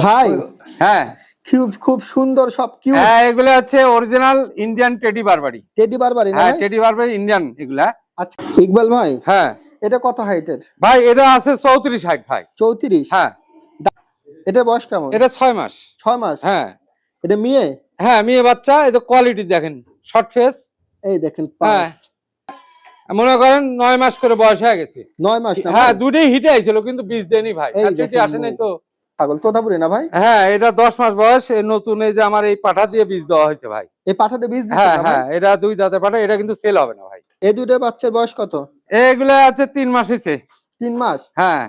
ভাই হ্যাঁ খুব খুব সুন্দর সব কিউট হ্যাঁ এগুলো হচ্ছে অরিজিনাল ইন্ডিয়ান টেডি বারবারি। টেডি বারবারি না হ্যাঁ ভাই? টেডি বারবারি ইন্ডিয়ান এগুলা। আচ্ছা ইকবাল ভাই, হ্যাঁ এটা কত হাইটের? ভাই এটা আছে 34 হাইট ভাই। 34? হ্যাঁ এটা বয়স কেমন? এটা 6 মাস। 6 মাস? হ্যাঁ এটা মেয়ে? হ্যাঁ মেয়ে বাচ্চা। এটা কোয়ালিটি দেখেন, শর্ট ফেস। এই দেখেন হ্যাঁ পাঁচ, মনে করেন 9 মাস করে বয়স হয়ে গেছে। 9 মাস না হ্যাঁ ভাই? দুটোই হিটে আইছিল কিন্তু বীজ দেয়নি ভাই, এই ছুটি দেখেন আসে নাই তো। ছাগল তোতাপুরি না ভাই? হ্যাঁ এটা 10 মাস বয়স। এই নতুন এই যে আমার এই পাঠা দিয়ে বীজ দেওয়া হয়েছে ভাই। এই পাঠাতে বীজ দিছেন হ্যাঁ না ভাই? হ্যাঁ এটা 2 জাতের পাঠা, এটা কিন্তু সেল হবে না ভাই। এই দুইটার বাচ্চার বয়স কত? এগুলো আছে 3 মাস হয়েছে। 3 মাস? হ্যাঁ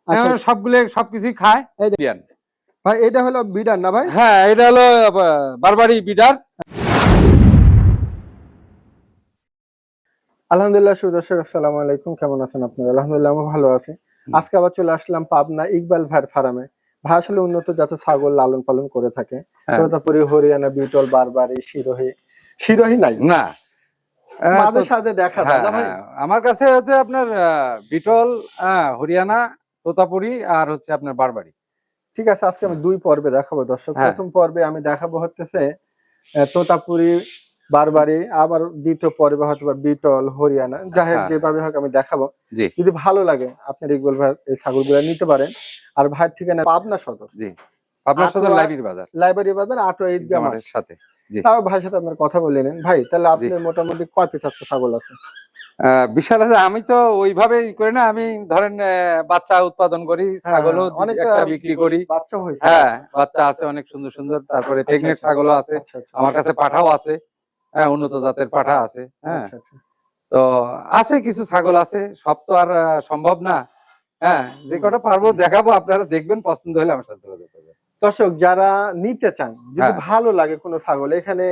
আচ্ছা এখন সবগুলো সবকিছুই খায়। এই যে- দিয়ান। ভাই এটা হলো বিডার না ভাই? হ্যাঁ এটা হলো বারবারি বিডার। আলহামদুলিল্লাহ দর্শক, আসসালামু আলাইকুম, কেমন আছেন আপনারা? আলহামদুলিল্লাহ আমি ভালো আছি। আজকে আবার চলে আসলাম পাবনা ইকবাল ভাইয়ের ফার্মে। ভাই আসলে উন্নত জাতের ছাগল লালন পালন করে থাকে। তোতাপুরি, হরিয়ানা, বিটল, বারবারি, শিরোহী নাই না মাঝে সাথে দেখা যায় না ভাই? আমার কাছে হচ্ছে আপনার বিটল, হরিয়ানা, তোতাপুরি আর হচ্ছে আপনার বারবারি। ঠিক আছে, আজকে আমি 2 পর্বে দেখাবো দর্শক। হ্যাঁ। প্রথম পর্বে আমি দেখাবো হচ্ছে তোতাপুরি, বারবারি, আবার দ্বিতীয় পর্বে হয়তো বা বিটল, হরিয়ানা, যাই হোক হ্যাঁ। যেভাবে হোক আমি দেখাবো। জি যদি ভালো লাগে আপনার ইকবাল ভাই এই ছাগলগুলো নিতে পারেন। আর ভাইয়ের ঠিকানা পাবনা সদর, জি আপনার সাথে আটোয়া- লাইব্রেরি বাজার লাইব্রেরি বাজার, আটোয়া ঈদগাহ মাঠ। আমার সাথে। জি তাও ভাইয়ের সাথে আপনার কথা বলে নেন। ভাই তাহলে আপনার মোটামুটি কয় পিস আজকে ছাগল আছে? বিশাল আছে। আমি তো ওইভাবে করি না, আমি ধরেন বাচ্চা উৎপাদন করি, ছাগলও অনেক একটা বিক্রি করি। বাচ্চা হয়েছে? হ্যাঁ বাচ্চা আছে অনেক সুন্দর সুন্দর, তারপরে প্রেগনেন্ট ছাগলও আছে। আচ্ছা আচ্ছা আমার কাছে পাঠাও আছে। হ্যাঁ উন্নত জাতের পাঠা আছে। হ্যাঁ আচ্ছা আচ্ছা। তো আছে কিছু ছাগল আছে, সব তো আর সম্ভব না। হ্যাঁ যে কটা পারবো দেখাবো, আপনারা দেখবেন, পছন্দ হলে আমার সাথে যোগাযোগ করবেন। দর্শক যারা নিতে চান, যদি হ্যাঁ। ভালো লাগে কোনো ছাগল, এখানে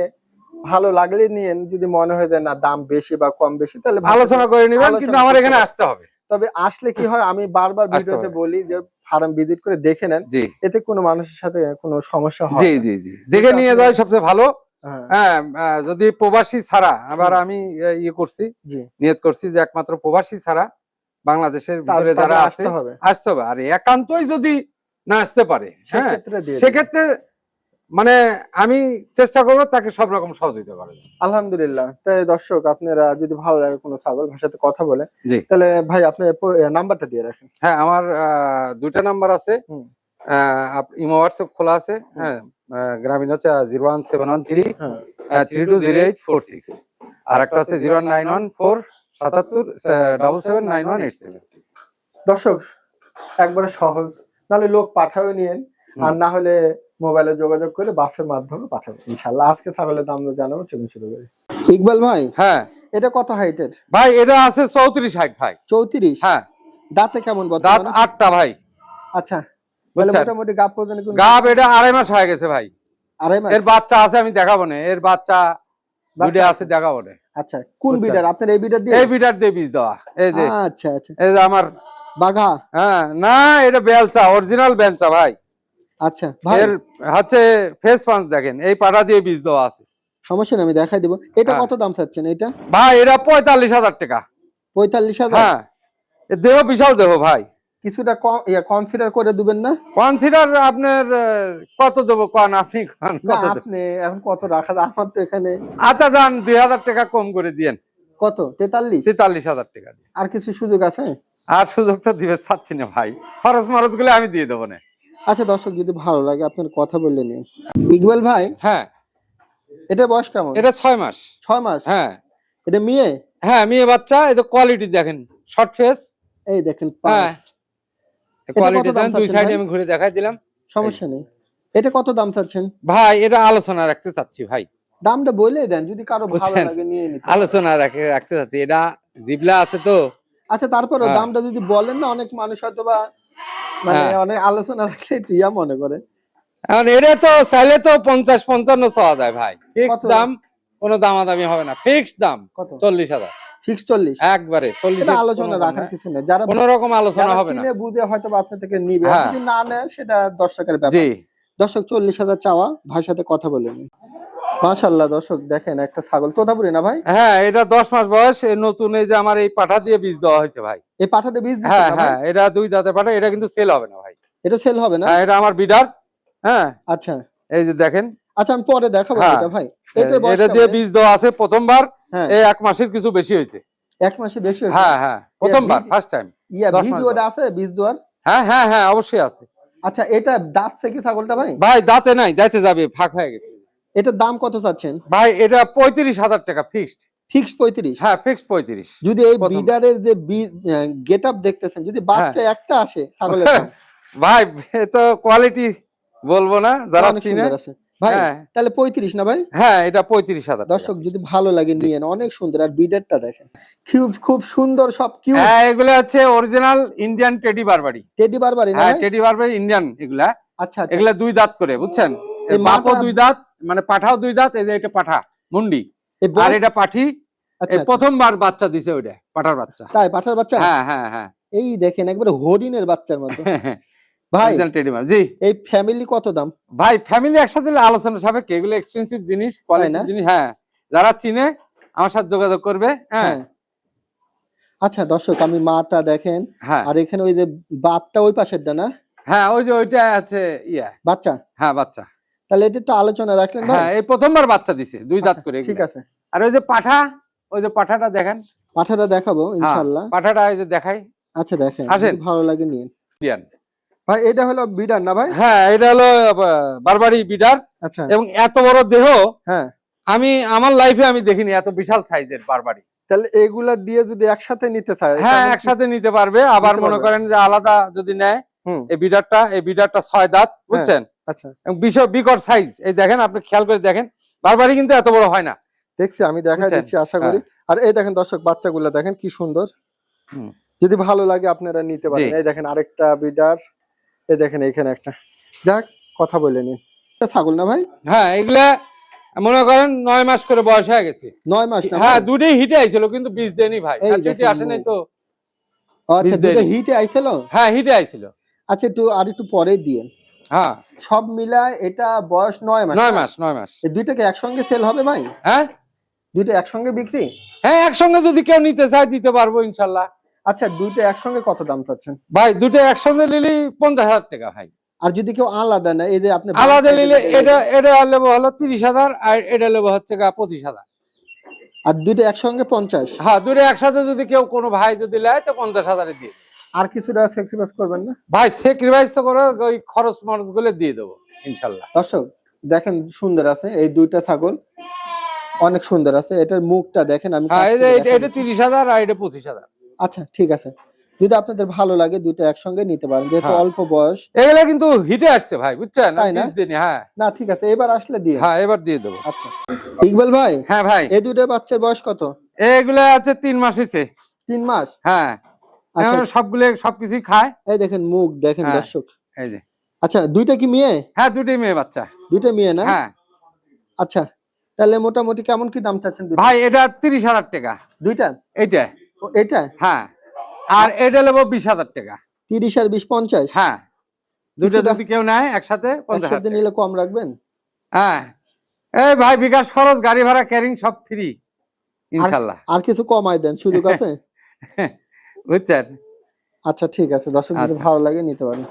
ভালো লাগলে নিয়েন। যদি মনে হয় যে না দাম বেশি বা কম বেশি, তাহলে আলোচনা করে নিবেন, কিন্তু আমার এখানে আসতে হবে। তবে আসলে কি হয়, আমি বারবার আসতে ভিডিওতে হবে। বলি যে ফার্ম ভিজিট করে দেখে নেন। জি এতে কোনো মানুষের সাথে কোনো সমস্যা হয় জি না। জি জি দেখে নিয়ে যাওয়াই সবচেয়ে ভালো। হ্যাঁ হ্যাঁ যদি প্রবাসী ছাড়া, আবার আমি ইয়ে করছি, জি, নিয়ত করছি যে একমাত্র প্রবাসী ছাড়া বাংলাদেশের ভিতরে তাহলে যারা আছে আসতে হবে। আসতে হবে। আর একান্তই যদি না আসতে পারে, হ্যাঁ সেক্ষেত্রে দিয়ে দিন। সেক্ষেত্রে মানে আমি চেষ্টা করবো তাকে সব রকম সহযোগিতা করার জন্য। আলহামদুলিল্লাহ। তাই দর্শক আপনারা যদি ভালো লাগে কোনো ছাগল ভাইয়ের সাথে কথা বলে, জি তাহলে ভাই আপনার নাম্বারটা দিয়ে রাখেন। হ্যাঁ আমার 2টা নাম্বার আছে। হুম। ইমো হোয়াটসঅ্যাপ খোলা আছে। হ্যাঁ গ্রামীণ হচ্ছে 01713 হ্যাঁ 320846, আর একটা আছে 09147779187। দর্শক একবারে সহজ, নাহলে লোক পাঠাও নিয়েন, আর না হলে মোবাইলে যোগাযোগ করে বাসের মাধ্যমে পাঠাবেন ইনশাআল্লাহ। আজকে ছাগলের দাম জানাবো, চলুন শুরু করি। ইকবাল ভাই হ্যাঁ এটা কত হাইটের? ভাই এটা আছে 34 হাইট ভাই। 34? হ্যাঁ দাঁতে কেমন দাঁত বর্তমানে? 8টা ভাই। আচ্ছা তাহলে বুঝছেন? মোটামুটি গাব পর্যন্ত গাব এটা 2.5 মাস হয়ে গেছে ভাই। 2.5 মাস? এর বাচ্চা আছে, আমি দেখাবো না। এর বাচ্চা দুটো আছে, দেখাবো না। আচ্ছা কোন বুঝছেন? বিডার আপনার? এই বিডার দিয়ে? এই বিটার দিয়ে বীজ দেওয়া। এই যে আচ্ছা আচ্ছা। এই যে আমার বাঘা? হ্যাঁ না এটা বেলচা, অরিজিনাল বেলচা ভাই। আচ্ছা ভাই এর হচ্ছে ফেস পাঁচ দেখেন, এই পাটা দিয়ে বীজ দেওয়া আছে। সমস্যা নেই, আমি দেখাই দেবো। এটা কত দাম চাচ্ছেন এটা? ভাই এটা 45,000 টাকা। 45,000? হ্যাঁ এর দেহ বিশাল দেহ ভাই। কিছুটা কনসিডার করে দিবেন না? কনসিডার আপনার কত দেবো কন, আপনি কন না কত দেব? আপনি এখন কত রাখা আমার তো এখানে। আচ্ছা যান 2,000 টাকা কম করে দিয়েন। কত? 43? 43,000 টাকা দিয়ে। আর কিছু সুযোগ আছে? আর সুযোগ তো দিবে চাচ্ছি না ভাই, খরচ মরচ গুলো আমি দিয়ে দেবো না। আচ্ছা দর্শক যদি ভালো লাগে আপনার কথা বললে নিন। ইকবাল ভাই হ্যাঁ এটা বয়স কেমন? এটা 6 মাস। 6 মাস? হ্যাঁ এটা মেয়ে? হ্যাঁ মেয়ে বাচ্চা। এটা কোয়ালিটি দেখেন, শর্ট ফেস। এই দেখেন হ্যাঁ পাঁচ। এটা কোয়ালিটি কত দাম দেখেন, দুই চাচ্ছেন সাইডে ভাই? আমি ঘুরে দেখাই দিলাম। সমস্যা নেই। এটা কত দাম চাচ্ছেন? ভাই এটা আলোচনা রাখতে চাচ্ছি ভাই। দামটা বলে দেন, যদি কারো ভালো বুঝছেন? লাগে নিয়ে নিতে। আলোচনা রাখতে চাচ্ছি, এটা জিবলা আছে তো। আচ্ছা তারপরে হ্যাঁ। দামটা যদি বলেন না, অনেক মানুষ হয়তো বা মানে হ্যাঁ। অনেক আলোচনা রাখলে একটু ইয়া মনে করে। এখন এটা তো চাইলে তো 50-55 চাওয়া যায় ভাই। ফিক্স কত? দাম, কোনো দামাদামি হবে না। ফিক্স দাম কত? 40,000 ফিক্স 40? একবারে 40। এটা আলোচনা রাখার কিছু নেই। যারা কোনো রকম আলোচনা হবে না। চিনে বুঝে হয়তো বা আপনার থেকে নিবে, হ্যাঁ। যদি না নেয় সেটা দর্শকের ব্যাপার। জি দর্শক 40,000 চাওয়া, ভাইয়ের সাথে কথা বলে নিন। মাশাআল্লাহ দর্শক দেখেন একটা ছাগল তোতাপুরি না ভাই? হ্যাঁ এটা 10 মাস বয়স। এই নতুন এই যে আমার এই পাঠা দিয়ে বীজ দেওয়া হয়েছে ভাই। এই পাঠাতে বীজ দিচ্ছেন হ্যাঁ না ভাই? হ্যাঁ এটা 2 জাতের পাঠা, এটা কিন্তু সেল হবে না ভাই। এটা সেল হবে না? হ্যাঁ এটা আমার বিডার। হ্যাঁ আচ্ছা এই যে দেখেন। আচ্ছা, আমি পরে দেখাবো হ্যাঁ, এটা ভাই। এটার বয়স এটা দিয়ে বীজ দেওয়া আছে প্রথমবার। হ্যাঁ, এই 1 মাসের কিছু বেশি হয়েছে। 1 মাসে বেশি হয়েছে? হ্যাঁ হ্যাঁ প্রথমবার, ফার্স্ট টাইম। 10 মাস ভিডিওটা বয়স। আছে বীজ দেওয়ার? হ্যাঁ হ্যাঁ হ্যাঁ অবশ্যই আছে। আচ্ছা, এটা দাঁতছে কি ছাগলটা ভাই? ভাই দাঁতে নাই, দাঁতে যাবে, ফাঁক হয়ে গেছে। এটার দাম কত চাচ্ছেন ভাই এটা 35,000 টাকা ফিক্সড। ফিক্সড 35? হ্যাঁ ফিক্সড 35। যদি এই প্রথম। বিডারের যে গেটআপ দেখতেছেন, যদি বাচ্চা একটা আসে ছাগলের দাম ভাই এ তো কোয়ালিটি বলবো না, যারা অনেক চিনে। সুন্দর আছে ভাই। হ্যাঁ। তাহলে 35 না ভাই? হ্যাঁ এটা 35,000 টাকা। দর্শক যদি ভালো লাগে নিয়েন, অনেক সুন্দর। আর বিডারটা দেখেন, খুব খুব সুন্দর, সব কিউট। হ্যাঁ এগুলো হচ্ছে অরিজিনাল ইন্ডিয়ান টেডি বারবারি। টেডি বারবারি না হ্যাঁ ভাই? টেডি বারবারি ইন্ডিয়ান এগুলা। আচ্ছা আচ্ছা। এগুলা 2 দাঁত করে, বুঝছেন? এই বাপও মাটা- 2 দাঁত, মানে পাঠাও 2 দাঁত। এই যে এটা পাঠা মুন্ডি, এই আর এটা পাঠি। আচ্ছা এই প্রথমবার বাচ্চা দিছে ওইটা, পাঠার বাচ্চা। তাই পাঠার বাচ্চা? হ্যাঁ হ্যাঁ হ্যাঁ। এই দেখেন একবারে হরিণের বাচ্চার মতো। ভাই অরিজিনাল টেডি বারবারি। জি এই ফ্যামিলি কত দাম? ভাই ফ্যামিলি একসাথে আলোচনা সাপেক্ষে, এগুলো এক্সপেন্সিভ জিনিস, কোয়ালিটি না? জিনিস। হ্যাঁ যারা চিনে আমার সাথে যোগাযোগ করবে। হ্যাঁ হ্যাঁ। আচ্ছা দর্শক, আমি মাটা দেখেন, হ্যাঁ আর এখানে ওই যে বাপটা ওই পাশেরটা না? হ্যাঁ ওই যে ওইটা আছে ইয়া। বাচ্চা? হ্যাঁ বাচ্চা। তাহলে এটা একটু আলোচনা রাখলেন ভাই? হ্যাঁ এই প্রথমবার বাচ্চা দিছে, 2 দাঁত আচ্ছা, করে। ঠিক এগুলা। আছে। আর ওই যে পাঠা, ওই যে পাঠাটা দেখেন। পাঠাটা দেখাবো হ্যাঁ, ইনশাআল্লাহ। পাঠাটা এই যে দেখাই। আচ্ছা দেখেন, আসেন। যদি ভালো লাগে নিন ইন্ডিয়ান। ভাই। এটা হলো বিডার না ভাই? হ্যাঁ এটা হলো বারবারি বিডার। আচ্ছা। এবং এত বড় দেহ হ্যাঁ, আমি আমার লাইফে আমি দেখিনি, এত বিশাল সাইজের বারবারি। তাহলে এগুলা দিয়ে যদি একসাথে নিতে চায়? হ্যাঁ তাহলে কি- একসাথে নিতে পারবে। আবার নিতে মনে পারবে। করেন যে আলাদা যদি নেয়, হুম, এই বিডারটা 6 দাঁত, বুঝছেন? আচ্ছা এবং বিকট সাইজ। এই দেখেন, আপনি খেয়াল করে দেখেন, বারবারি কিন্তু এত বড় হয় না। দেখছি, আমি দেখা বুঝছেন? দিচ্ছি আশা করি। আর এই দেখেন দর্শক, বাচ্চাগুলা দেখেন কি সুন্দর। হুম। যদি ভালো লাগে আপনারা নিতে পারেন। জি। এই দেখেন আরেকটা বিডার, এই দেখেন এখানে একটা। যাক, কথা বলে নিন। এটা ছাগল না ভাই? হ্যাঁ এগুলা মনে করেন 9 মাস করে বয়স হয়ে গেছে। 9 মাস না? হ্যাঁ দুটোই হিটে আইছিল, কিন্তু বীজ দেয়নি ভাই। এই হিটে দেখেন আসে নাই তো। ও আচ্ছা, বীজ দুটো দেয়নি। হিটে আইছিল? হ্যাঁ হিটে আইছিল। আচ্ছা, আর একটু পরে দিয়েন। হ্যাঁ সব মিলায় এটা বয়স 9 মাস? 9 মাস 9 মাস। এই দুইটাকে একসঙ্গে সেল হবে ভাই? হ্যাঁ দুইটা একসঙ্গে বিক্রি? হ্যাঁ একসঙ্গে যদি কেউ নিতে চায় দিতে পারবো ইনশাল্লাহ। আচ্ছা, দুইটা একসঙ্গে কত দাম চাচ্ছেন? ভাই দুটো একসঙ্গে নিলে 50,000 টাকা ভাই। আর যদি কেউ আলাদা নেয়, এই যে আপনি আলাদা নিলে এটা লেবো হলো 30,000, আর এটা লেবো হচ্ছে 25,000। আর দুইটা একসঙ্গে 50? হ্যাঁ দুটো একসাথে যদি কেউ কোনো ভাই যদি নেয় তো 50,000 দিয়ে। আর কিছুটা স্যাক্রিফাইস করবেন না ভাই স্যাক্রিফাইস তো করে ওই খরচ মরচ গুলো দিয়ে দেবো ইনশাল্লাহ। দর্শক? দেখেন সুন্দর আছে এই দুইটা ছাগল, অনেক সুন্দর আছে। এটার মুখটা দেখেন, আমি হ্যাঁ কাছ এই যে থেকে এটা দেখাচ্ছি। 30,000 আর এটা 25,000। আচ্ছা ঠিক আছে, যদি আপনাদের ভালো লাগে দুইটা একসঙ্গে নিতে পারেন, যেহেতু হ্যাঁ। অল্প বয়স। এগুলা কিন্তু হিটে আসছে ভাই, বুঝছেন? তাই না? বীজ দিইনি। হ্যাঁ না ঠিক আছে, এবার আসলে দিয়ে। হ্যাঁ এবার দিয়ে দেবো। আচ্ছা ইকবাল ভাই, হ্যাঁ ভাই এই দুইটার বাচ্চার বয়স কত? এগুলা আছে 3 মাস হয়েছে। 3 মাস? হ্যাঁ আচ্ছা, এখন সবগুলো সবকিছুই খায়। এই দেখেন মুখ দেখেন হ্যাঁ। দর্শক। এই যে আচ্ছা, দুইটা কি মেয়ে? হ্যাঁ দুটোই মেয়ে বাচ্চা। দুইটা মেয়ে না? হ্যাঁ আচ্ছা, তাহলে মোটামুটি কেমন কি দাম চাচ্ছেন দুইটা? ভাই এটা 30,000 টাকা দুইটা? এইটা। ও, এটা হ্যাঁ আর এটা নেবো 20,000 টাকা। 30 আর 20 50? হ্যাঁ দুটো কিছুটা- যদি কেউ নেয় একসাথে 50,000 একসাথে টাকা। নিলে কম রাখবেন? হ্যাঁ এই ভাই বিকাশ খরচ, গাড়ি ভাড়া, ক্যারিং সব ফ্রি ইনশাল্লাহ। আর কিছু কমাই দেন, সুযোগ আছে? বুঝছেন? আচ্ছা ঠিক আছে, দর্শক যদি আচ্ছা। ভালো লাগে নিতে পারেন।